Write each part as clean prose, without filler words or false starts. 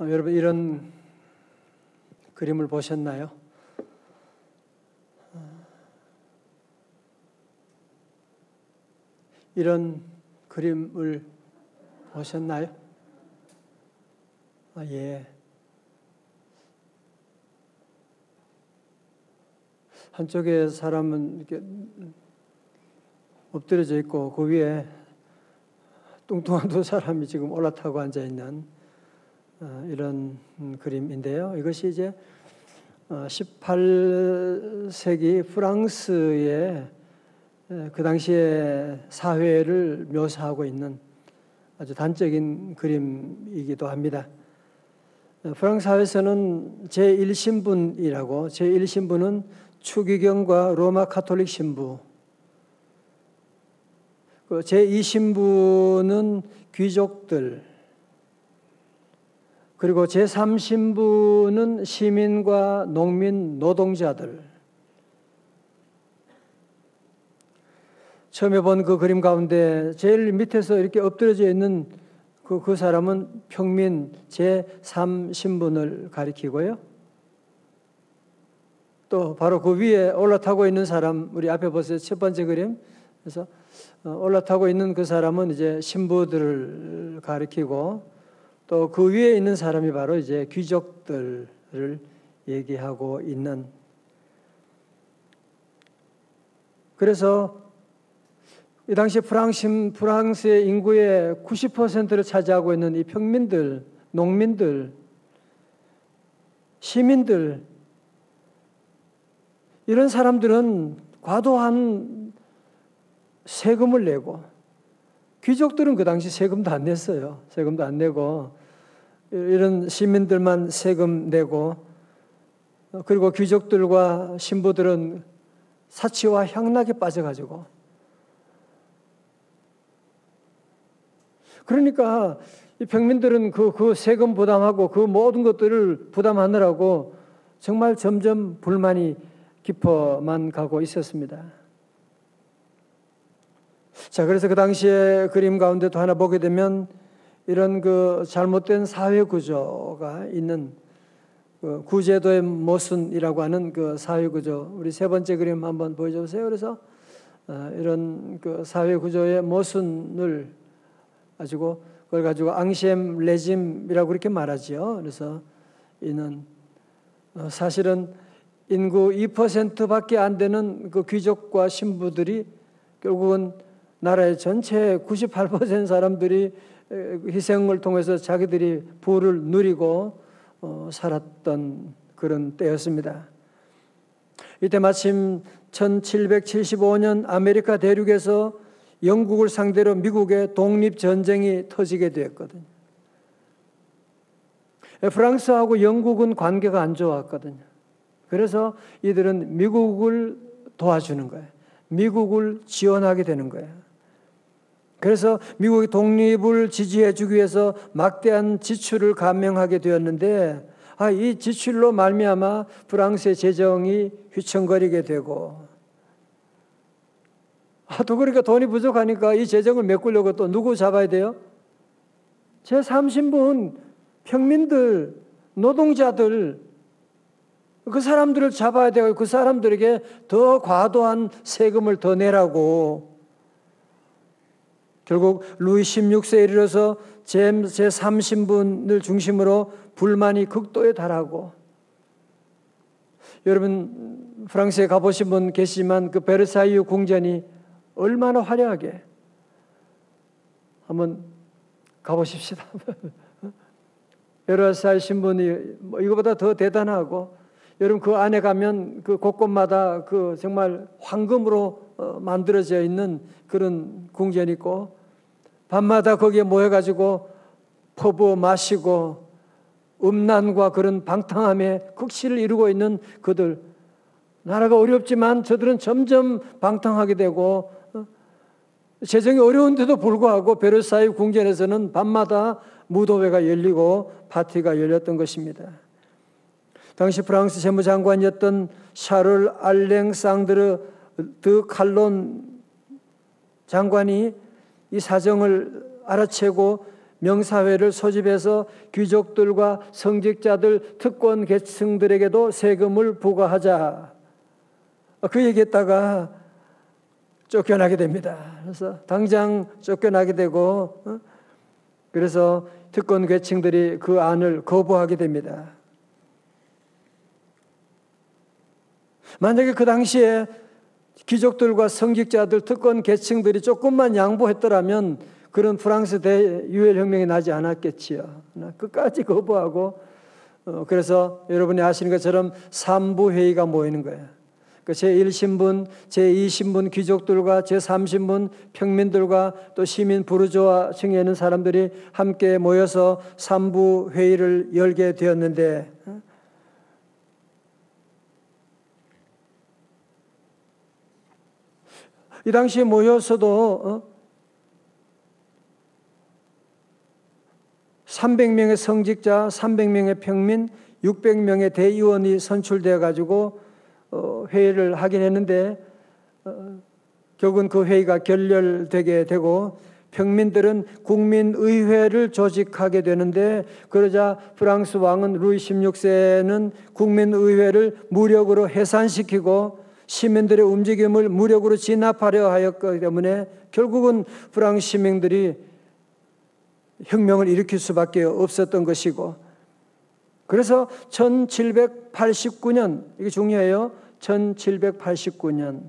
여러분 이런 그림을 보셨나요? 이런 그림을 보셨나요? 예. 한쪽에 사람은 이렇게 엎드려져 있고 그 위에 뚱뚱한 두 사람이 지금 올라타고 앉아 있는 이런 그림인데요. 이것이 이제 18세기 프랑스의 그 당시의 사회를 묘사하고 있는 아주 단적인 그림이기도 합니다. 프랑스 사회에서는 제1신분이라고, 제1신분은 추기경과 로마 카톨릭 신부, 제2신분은 귀족들, 그리고 제3신분은 시민과 농민, 노동자들. 처음에 본 그 그림 가운데 제일 밑에서 이렇게 엎드려져 있는 그 사람은 평민 제3신분을 가리키고요. 또 바로 그 위에 올라타고 있는 사람, 우리 앞에 보세요. 첫 번째 그림. 그래서 올라타고 있는 그 사람은 이제 신부들을 가리키고 또 그 위에 있는 사람이 바로 이제 귀족들을 얘기하고 있는. 그래서 이 당시 프랑스의 인구의 90%를 차지하고 있는 이 평민들, 농민들, 시민들, 이런 사람들은 과도한 세금을 내고, 귀족들은 그 당시 세금도 안 냈어요. 세금도 안 내고 이런 시민들만 세금 내고, 그리고 귀족들과 신부들은 사치와 향락에 빠져가지고, 그러니까 이 평민들은 그 세금 부담하고 그 모든 것들을 부담하느라고 정말 점점 불만이 깊어만 가고 있었습니다. 자, 그래서 그 당시에 그림 가운데도 하나 보게 되면 이런 그 잘못된 사회 구조가 있는 그 구제도의 모순이라고 하는 그 사회 구조, 우리 세 번째 그림 한번 보여주세요. 그래서 이런 그 사회 구조의 모순을 가지고 그걸 가지고 앙시엠 레짐이라고 그렇게 말하지요. 그래서 이는 사실은 인구 2%밖에 안 되는 그 귀족과 신부들이 결국은 나라의 전체 98% 사람들이 희생을 통해서 자기들이 부를 누리고 살았던 그런 때였습니다. 이때 마침 1775년 아메리카 대륙에서 영국을 상대로 미국의 독립전쟁이 터지게 되었거든요. 프랑스하고 영국은 관계가 안 좋았거든요. 그래서 이들은 미국을 도와주는 거예요. 미국을 지원하게 되는 거예요. 그래서 미국의 독립을 지지해 주기 위해서 막대한 지출을 감행하게 되었는데, 이 지출로 말미암아 프랑스의 재정이 휘청거리게 되고, 또 그러니까 돈이 부족하니까 이 재정을 메꾸려고 또 누구 잡아야 돼요? 제3신분, 평민들, 노동자들, 그 사람들을 잡아야 되고 그 사람들에게 더 과도한 세금을 더 내라고. 결국 루이 16세에 이르러서 제3신분을 중심으로 불만이 극도에 달하고, 여러분 프랑스에 가보신 분 계시지만 그 베르사유 궁전이 얼마나 화려하게, 한번 가보십시다. 베르사유 신분이 이거보다 더 대단하고, 여러분 그 안에 가면 그 곳곳마다 그 정말 황금으로 만들어져 있는 그런 궁전이 있고, 밤마다 거기에 모여가지고 퍼부어 마시고 음란과 그런 방탕함에 극치를 이루고 있는 그들, 나라가 어렵지만 저들은 점점 방탕하게 되고 재정이 어려운데도 불구하고 베르사유 궁전에서는 밤마다 무도회가 열리고 파티가 열렸던 것입니다. 당시 프랑스 재무장관이었던 샤를 알랭상드르 드 칼론 장관이 이 사정을 알아채고 명사회를 소집해서 귀족들과 성직자들, 특권 계층들에게도 세금을 부과하자. 그 얘기했다가 쫓겨나게 됩니다. 그래서 당장 쫓겨나게 되고, 그래서 특권 계층들이 그 안을 거부하게 됩니다. 만약에 그 당시에 귀족들과 성직자들, 특권 계층들이 조금만 양보했더라면 그런 프랑스 대유혈혁명이 나지 않았겠지요. 끝까지 거부하고, 그래서 여러분이 아시는 것처럼 3부 회의가 모이는 거예요. 제1신분, 제2신분 귀족들과 제3신분 평민들과 또 시민 부르주아 층에 있는 사람들이 함께 모여서 3부 회의를 열게 되었는데, 이 당시에 모여서도 300명의 성직자, 300명의 평민, 600명의 대의원이 선출되어 가지고 회의를 하긴 했는데, 결국은 그 회의가 결렬되게 되고 평민들은 국민의회를 조직하게 되는데, 그러자 프랑스 왕은 루이 16세는 국민의회를 무력으로 해산시키고 시민들의 움직임을 무력으로 진압하려 하였기 때문에 결국은 프랑스 시민들이 혁명을 일으킬 수밖에 없었던 것이고, 그래서 1789년, 이게 중요해요. 1789년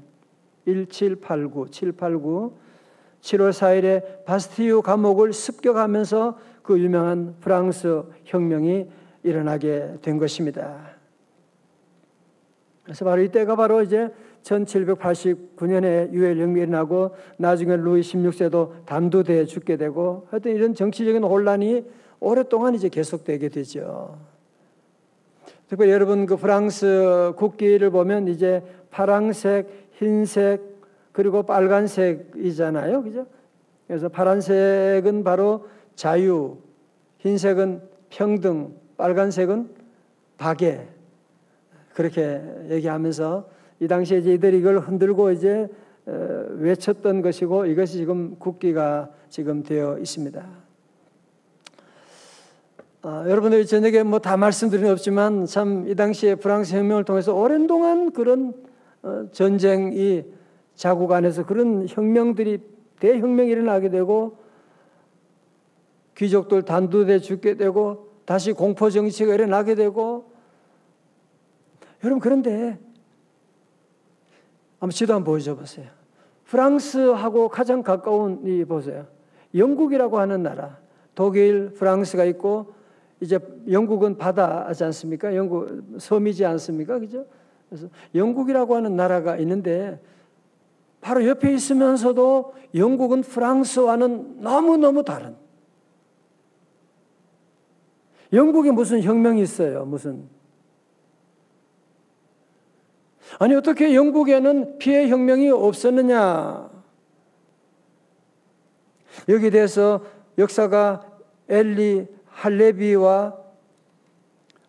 789 7월 4일에 바스티유 감옥을 습격하면서 그 유명한 프랑스 혁명이 일어나게 된 것입니다. 그래서 바로 이때가 바로 이제 1789년에 유혈혁명이 일어나고 나중에 루이 16세도 단두대에 죽게 되고, 하여튼 이런 정치적인 혼란이 오랫동안 이제 계속되게 되죠. 특별히 여러분 그 프랑스 국기를 보면 이제 파란색, 흰색, 그리고 빨간색이잖아요. 그죠? 그래서 파란색은 바로 자유, 흰색은 평등, 빨간색은 박애. 그렇게 얘기하면서 이 당시에 이제 이들이 이걸 흔들고 이제 외쳤던 것이고, 이것이 지금 국기가 지금 되어 있습니다. 여러분들이 저녁에 뭐 다 말씀드린 없지만 참 이 당시에 프랑스 혁명을 통해서 오랜 동안 그런 전쟁이 자국 안에서 그런 혁명들이 대혁명이 일어나게 되고, 귀족들 단두대 죽게 되고, 다시 공포 정치가 일어나게 되고. 여러분, 그런데 한번 지도 한번 보여줘 보세요. 프랑스하고 가장 가까운 이 보세요. 영국이라고 하는 나라, 독일, 프랑스가 있고, 이제 영국은 바다지 않습니까? 영국 섬이지 않습니까? 그죠? 그래서 영국이라고 하는 나라가 있는데, 바로 옆에 있으면서도 영국은 프랑스와는 너무너무 다른. 영국에 무슨 혁명이 있어요? 무슨? 아니, 어떻게 영국에는 피해 혁명이 없었느냐? 여기에 대해서 역사가 엘리 할레비와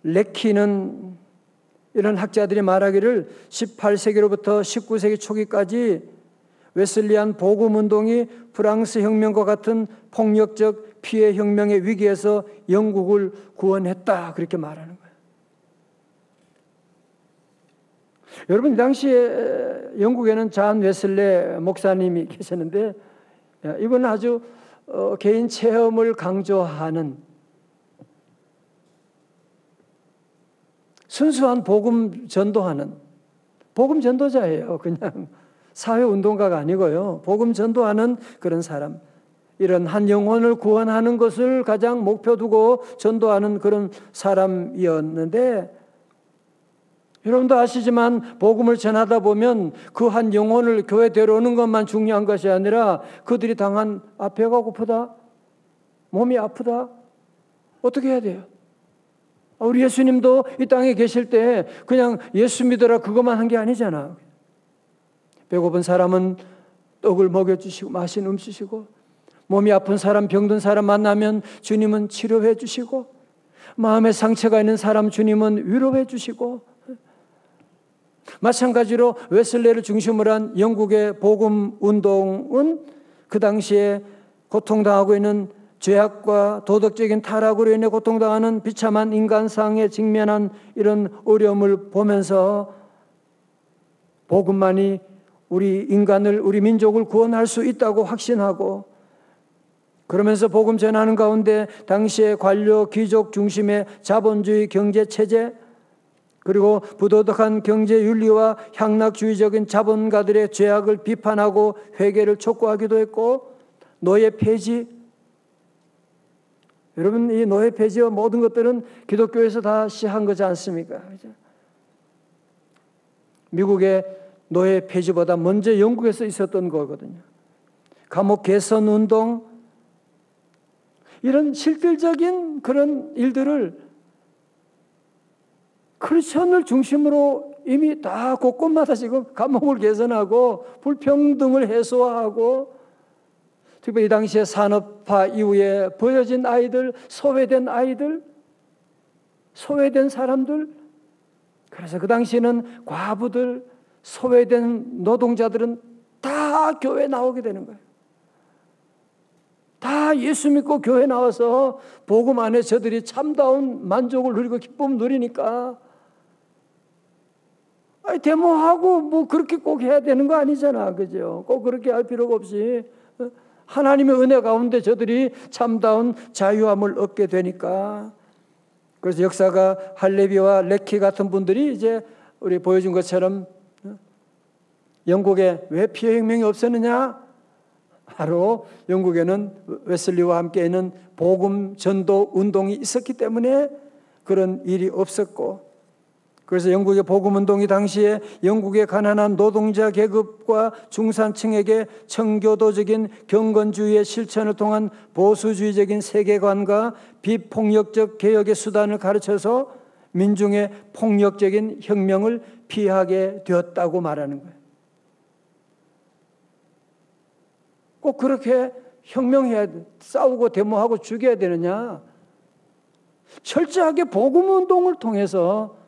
레키는 이런 학자들이 말하기를 18세기로부터 19세기 초기까지 웨슬리안 복음운동이 프랑스 혁명과 같은 폭력적 피해 혁명의 위기에서 영국을 구원했다, 그렇게 말하는 거예요. 여러분, 이 당시에 영국에는 잔 웨슬레 목사님이 계셨는데, 이분은 아주 개인 체험을 강조하는 순수한 복음 전도하는 복음 전도자예요. 그냥 사회운동가가 아니고요. 복음 전도하는 그런 사람. 이런 한 영혼을 구원하는 것을 가장 목표 두고 전도하는 그런 사람이었는데, 여러분도 아시지만 복음을 전하다 보면 그 한 영혼을 교회 데려오는 것만 중요한 것이 아니라 그들이 당한 배가 고프다, 몸이 아프다, 어떻게 해야 돼요? 우리 예수님도 이 땅에 계실 때 그냥 예수 믿어라 그것만 한 게 아니잖아. 배고픈 사람은 떡을 먹여주시고 마신 주시고, 몸이 아픈 사람, 병든 사람 만나면 주님은 치료해 주시고, 마음에 상처가 있는 사람 주님은 위로해 주시고, 마찬가지로 웨슬레를 중심으로 한 영국의 복음 운동은 그 당시에 고통당하고 있는 죄악과 도덕적인 타락으로 인해 고통당하는 비참한 인간상에 직면한 이런 어려움을 보면서 복음만이 우리 인간을, 우리 민족을 구원할 수 있다고 확신하고, 그러면서 복음 전하는 가운데 당시의 관료 귀족 중심의 자본주의 경제체제, 그리고 부도덕한 경제윤리와 향락주의적인 자본가들의 죄악을 비판하고 회개를 촉구하기도 했고, 노예 폐지, 여러분 이 노예 폐지와 모든 것들은 기독교에서 다 시작한 거지 않습니까? 미국의 노예 폐지보다 먼저 영국에서 있었던 거거든요. 감옥 개선 운동, 이런 실질적인 그런 일들을 크리스천을 중심으로 이미 다 곳곳마다 지금 감옥을 개선하고 불평등을 해소하고, 특별히 이 당시에 산업화 이후에 버려진 아이들, 소외된 아이들, 소외된 사람들, 그래서 그 당시에는 과부들, 소외된 노동자들은 다 교회에 나오게 되는 거예요. 다 예수 믿고 교회 나와서 복음 안에 저들이 참다운 만족을 누리고 기쁨을 누리니까, 데모하고 뭐 그렇게 꼭 해야 되는 거 아니잖아, 그죠? 꼭 그렇게 할 필요가 없이 하나님의 은혜 가운데 저들이 참다운 자유함을 얻게 되니까. 그래서 역사가 할레비와 레키 같은 분들이 이제 우리 보여준 것처럼 영국에 왜 피해혁명이 없었느냐? 바로 영국에는 웨슬리와 함께 있는 복음 전도 운동이 있었기 때문에 그런 일이 없었고, 그래서 영국의 복음 운동이 당시에 영국의 가난한 노동자 계급과 중산층에게 청교도적인 경건주의의 실천을 통한 보수주의적인 세계관과 비폭력적 개혁의 수단을 가르쳐서 민중의 폭력적인 혁명을 피하게 되었다고 말하는 거예요. 꼭 그렇게 혁명해야 돼, 싸우고 데모하고 죽여야 되느냐? 철저하게 복음 운동을 통해서,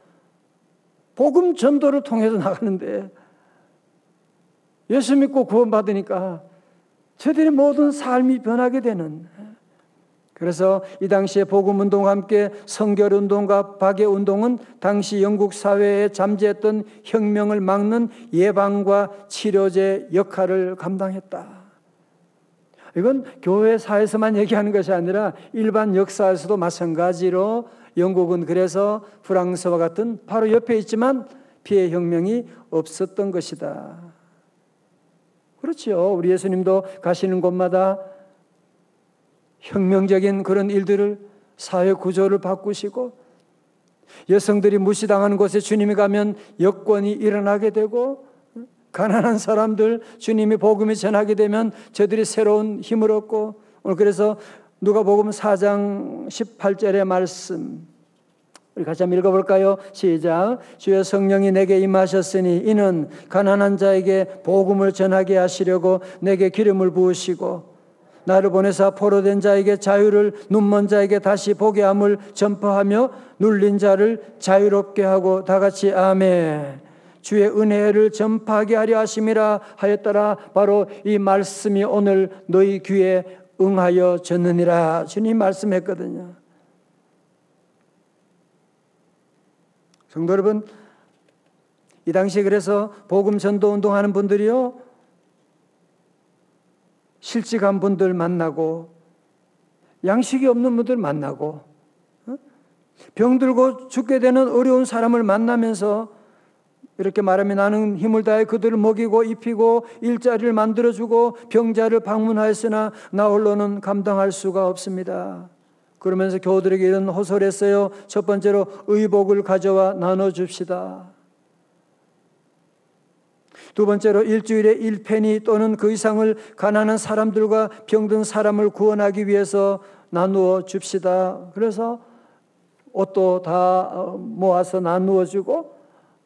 복음 전도를 통해서 나가는데, 예수 믿고 구원받으니까 저들의 모든 삶이 변하게 되는. 그래서 이 당시에 복음 운동과 함께 성결 운동과 박애 운동은 당시 영국 사회에 잠재했던 혁명을 막는 예방과 치료제 역할을 감당했다. 이건 교회사에서만 얘기하는 것이 아니라 일반 역사에서도 마찬가지로 영국은 그래서 프랑스와 같은 바로 옆에 있지만 피해 혁명이 없었던 것이다. 그렇죠. 우리 예수님도 가시는 곳마다 혁명적인 그런 일들을, 사회 구조를 바꾸시고, 여성들이 무시당하는 곳에 주님이 가면 여권이 일어나게 되고, 가난한 사람들 주님이 복음을 전하게 되면 저들이 새로운 힘을 얻고, 오늘 그래서 누가복음 4장 18절의 말씀 우리 같이 한번 읽어볼까요? 시작. 주의 성령이 내게 임하셨으니 이는 가난한 자에게 복음을 전하게 하시려고 내게 기름을 부으시고 나를 보내사 포로된 자에게 자유를, 눈먼 자에게 다시 보게 함을 전파하며 눌린 자를 자유롭게 하고, 다 같이 아멘. 주의 은혜를 전파하게 하려 하심이라 하였더라. 바로 이 말씀이 오늘 너희 귀에 응하여 졌느니라. 주님 말씀했거든요. 성도 여러분, 이 당시에 그래서 복음 전도 운동하는 분들이요, 실직한 분들 만나고, 양식이 없는 분들 만나고, 병들고 죽게 되는 어려운 사람을 만나면서 이렇게 말하면 나는 힘을 다해 그들을 먹이고 입히고 일자리를 만들어주고 병자를 방문하였으나 나 홀로는 감당할 수가 없습니다. 그러면서 교우들에게 이런 호소를 했어요. 첫 번째로 의복을 가져와 나눠줍시다. 두 번째로 일주일에 1페니 또는 그 이상을 가난한 사람들과 병든 사람을 구원하기 위해서 나누어 줍시다. 그래서 옷도 다 모아서 나누어 주고,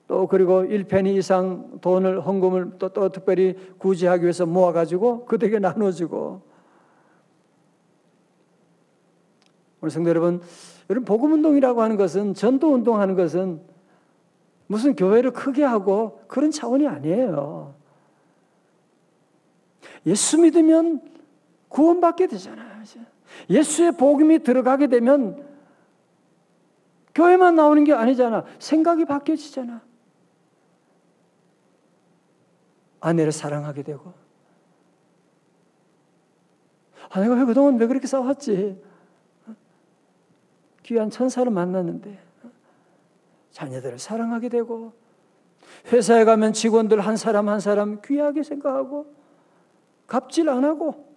또 그리고 1페니 이상 돈을, 헌금을 또 특별히 구제하기 위해서 모아가지고 그들에게 나눠주고. 우리 성도 여러분, 복음운동이라고 하는 것은, 전도운동하는 것은 무슨 교회를 크게 하고 그런 차원이 아니에요. 예수 믿으면 구원받게 되잖아요. 예수의 복음이 들어가게 되면 교회만 나오는 게 아니잖아. 생각이 바뀌어지잖아. 아내를 사랑하게 되고, 내가 그동안 왜 그렇게 싸웠지? 귀한 천사를 만났는데 자녀들을 사랑하게 되고, 회사에 가면 직원들 한 사람 한 사람 귀하게 생각하고 갑질 안 하고.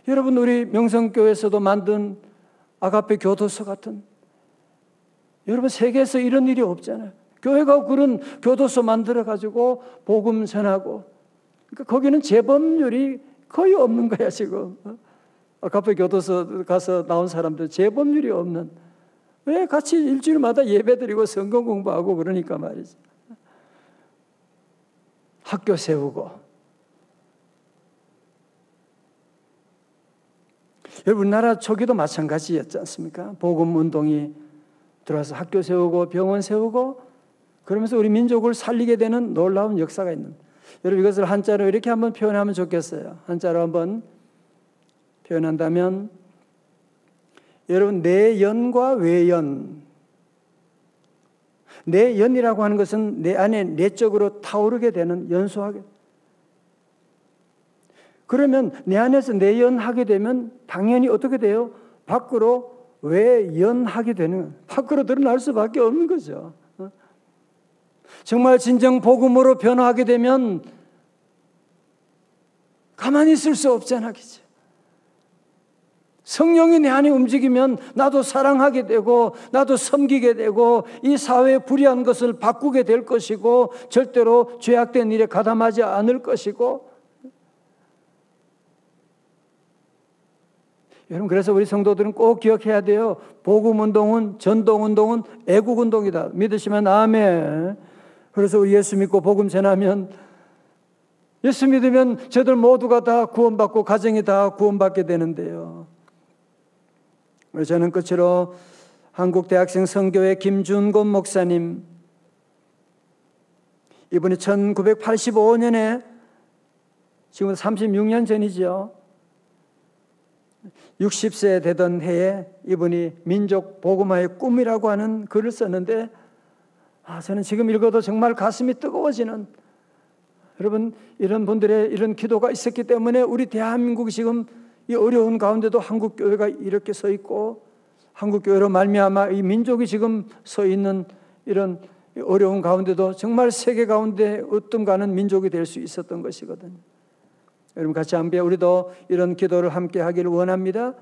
여러분, 우리 명성교회에서도 만든 아가페 교도소 같은, 여러분 세계에서 이런 일이 없잖아요. 교회가 그런 교도소 만들어가지고 복음 전하고, 그러니까 거기는 재범률이 거의 없는 거야 지금. 아가페 교도소 가서 나온 사람들 재범률이 없는. 왜? 같이 일주일마다 예배드리고 성경 공부하고 그러니까 말이지. 학교 세우고. 여러분, 우리나라 초기도 마찬가지였지 않습니까? 복음 운동이 들어와서 학교 세우고 병원 세우고 그러면서 우리 민족을 살리게 되는 놀라운 역사가 있는. 여러분, 이것을 한자로 이렇게 한번 표현하면 좋겠어요. 한자로 한번 표현한다면, 여러분, 내연과 외연. 내연이라고 하는 것은 내 안에 내적으로 타오르게 되는, 연소하게. 그러면 내 안에서 내연하게 되면 당연히 어떻게 돼요? 밖으로 외연하게 되는, 밖으로 드러날 수밖에 없는 거죠. 정말 진정 복음으로 변화하게 되면 가만히 있을 수 없잖아, 그죠? 성령이 내 안에 움직이면 나도 사랑하게 되고 나도 섬기게 되고 이 사회의 불의한 것을 바꾸게 될 것이고 절대로 죄악된 일에 가담하지 않을 것이고. 여러분, 그래서 우리 성도들은 꼭 기억해야 돼요. 복음운동은, 전도운동은 애국운동이다. 믿으시면 아멘. 그래서 우리 예수 믿고 복음 전하면, 예수 믿으면 저들 모두가 다 구원받고 가정이 다 구원받게 되는데요. 저는 끝으로 한국대학생 선교회 김준곤 목사님, 이분이 1985년에, 지금 36년 전이죠. 60세 되던 해에 이분이 민족 복음화의 꿈이라고 하는 글을 썼는데, 저는 지금 읽어도 정말 가슴이 뜨거워지는, 여러분, 이런 분들의 이런 기도가 있었기 때문에 우리 대한민국이 지금 이 어려운 가운데도 한국교회가 이렇게 서 있고, 한국교회로 말미암아 이 민족이 지금 서 있는 이런 어려운 가운데도 정말 세계 가운데 으뜸가는 민족이 될 수 있었던 것이거든요. 여러분, 같이 함께 우리도 이런 기도를 함께 하기를 원합니다.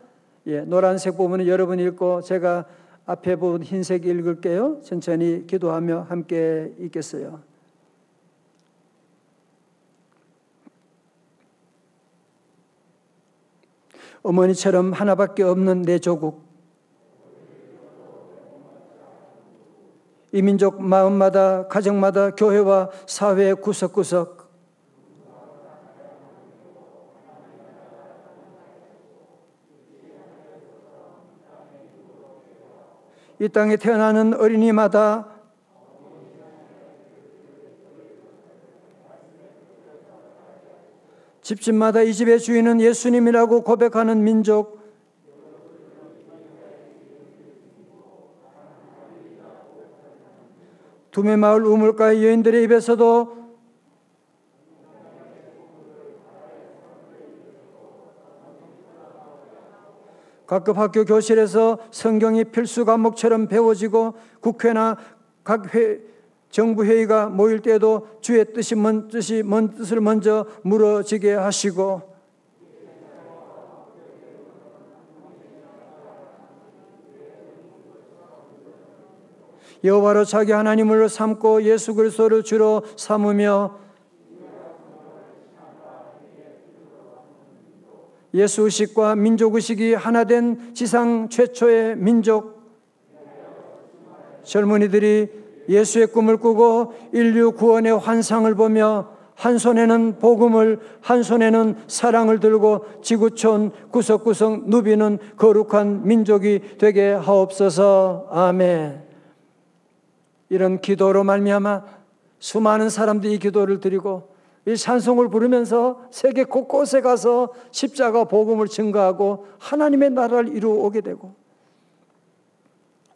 노란색 부분은 여러분 읽고 제가 앞에 부분 흰색 읽을게요. 천천히 기도하며 함께 읽겠어요. 어머니처럼 하나밖에 없는 내 조국, 이 민족 마음마다, 가정마다, 교회와 사회의 구석구석, 이 땅에 태어나는 어린이마다 집집마다 이 집의 주인은 예수님이라고 고백하는 민족, 두메마을 우물가의 여인들의 입에서도 각급 학교 교실에서 성경이 필수 과목처럼 배워지고 국회나 각 정부 회의가 모일 때에도 주의 먼 뜻을 먼저 물어지게 하시고, 여호와로 자기 하나님을 삼고 예수 그리스도를 주로 삼으며 예수의식과 민족의식이 하나 된 지상 최초의 민족, 젊은이들이 예수의 꿈을 꾸고 인류 구원의 환상을 보며 한 손에는 복음을, 한 손에는 사랑을 들고 지구촌 구석구석 누비는 거룩한 민족이 되게 하옵소서. 아멘. 이런 기도로 말미암아 수많은 사람들이 이 기도를 드리고 이 찬송을 부르면서 세계 곳곳에 가서 십자가 복음을 증거하고 하나님의 나라를 이루어 오게 되고,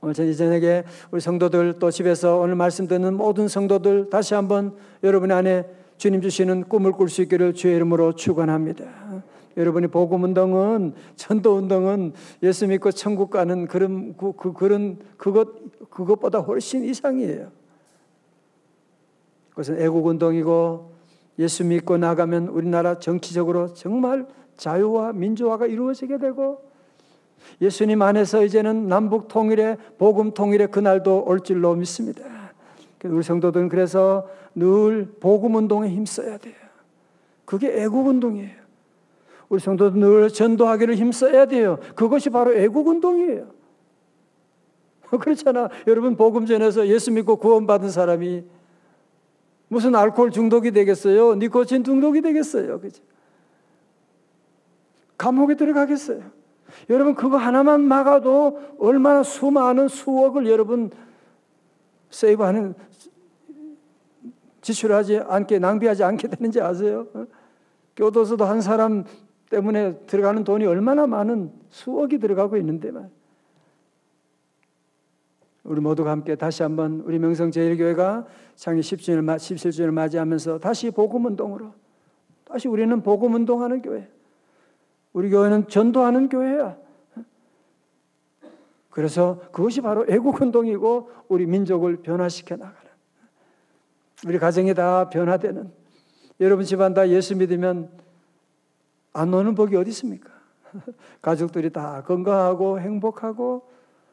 오늘 저녁에 우리 성도들, 또 집에서 오늘 말씀 듣는 모든 성도들 다시 한번 여러분 안에 주님 주시는 꿈을 꿀 수 있기를 주의 이름으로 축원합니다. 여러분이 복음운동은, 전도운동은 예수 믿고 천국 가는 그것보다 훨씬 이상이에요. 그것은 애국운동이고, 예수 믿고 나가면 우리나라 정치적으로 정말 자유와 민주화가 이루어지게 되고, 예수님 안에서 이제는 남북 통일의, 복음 통일의 그날도 올 줄로 믿습니다. 우리 성도들은 그래서 늘 복음운동에 힘써야 돼요. 그게 애국운동이에요. 우리 성도들 늘 전도하기를 힘써야 돼요. 그것이 바로 애국운동이에요. 그렇잖아. 여러분, 복음 전해서 예수 믿고 구원받은 사람이 무슨 알코올 중독이 되겠어요? 니코틴 중독이 되겠어요? 그죠? 감옥에 들어가겠어요? 여러분, 그거 하나만 막아도 얼마나 수많은 수억을 여러분 세이브하는, 지출하지 않게, 낭비하지 않게 되는지 아세요? 교도소도 한 사람 때문에 들어가는 돈이 얼마나 많은 수억이 들어가고 있는데, 우리 모두가 함께 다시 한번 우리 명성제일교회가 창립 17주년을 맞이하면서 다시 복음운동으로, 다시 우리는 복음운동하는 교회, 우리 교회는 전도하는 교회야. 그래서 그것이 바로 애국운동이고 우리 민족을 변화시켜 나가는, 우리 가정이 다 변화되는, 여러분 집안 다 예수 믿으면 안 오는 복이 어디 있습니까? 가족들이 다 건강하고 행복하고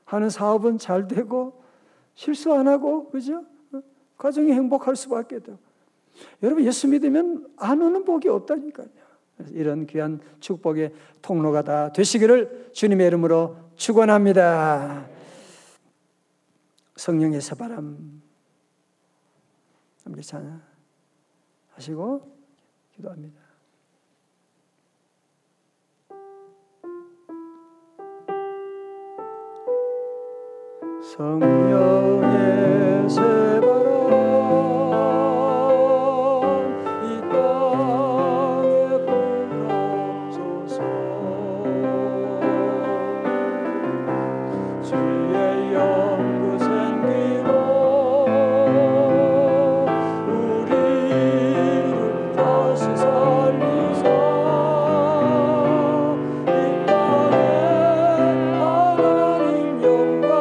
하는 사업은 잘 되고 실수 안 하고, 그죠? 가정이 행복할 수밖에 없고. 여러분, 예수 믿으면 안 오는 복이 없다니까요. 이런 귀한 축복의 통로가 다 되시기를 주님의 이름으로 축원합니다. 성령의 새바람 함께 찬양하시고 기도합니다. 성령의 새바람 이 땅에 불어옵소서. 주의 영구 생기로 우리를 다시 살리사 이 땅에 하나님 영광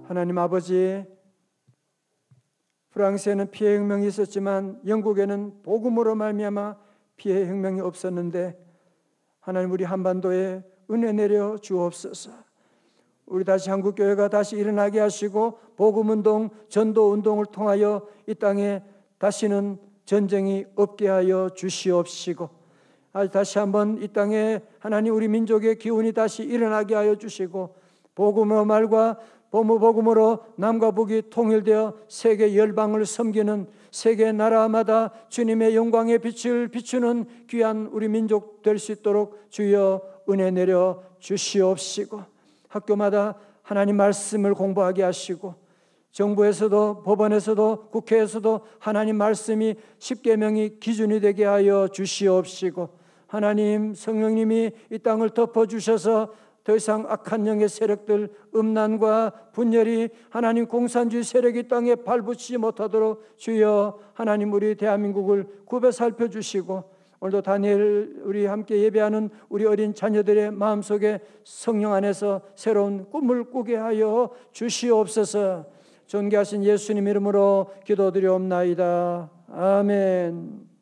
하나님 아버지, 프랑스에는 피해 혁명이 있었지만 영국에는 복음으로 말미암아 피해 혁명이 없었는데, 하나님 우리 한반도에 은혜 내려 주옵소서. 우리 다시 한국교회가 다시 일어나게 하시고 복음운동, 전도운동을 통하여 이 땅에 다시는 전쟁이 없게 하여 주시옵시고, 다시 한번 이 땅에 하나님 우리 민족의 기운이 다시 일어나게 하여 주시고, 복음의 말과 복음으로 남과 북이 통일되어 세계 열방을 섬기는, 세계 나라마다 주님의 영광의 빛을 비추는 귀한 우리 민족 될 수 있도록 주여 은혜 내려 주시옵시고, 학교마다 하나님 말씀을 공부하게 하시고, 정부에서도 법원에서도 국회에서도 하나님 말씀이 십계명이 기준이 되게 하여 주시옵시고, 하나님 성령님이 이 땅을 덮어주셔서 더 이상 악한 영의 세력들, 음란과 분열이 하나님 공산주의 세력이 땅에 발붙이지 못하도록 주여 하나님 우리 대한민국을 굽어 살펴주시고, 오늘도 다니엘 우리 함께 예배하는 우리 어린 자녀들의 마음속에 성령 안에서 새로운 꿈을 꾸게 하여 주시옵소서. 존귀하신 예수님 이름으로 기도드리옵나이다. 아멘.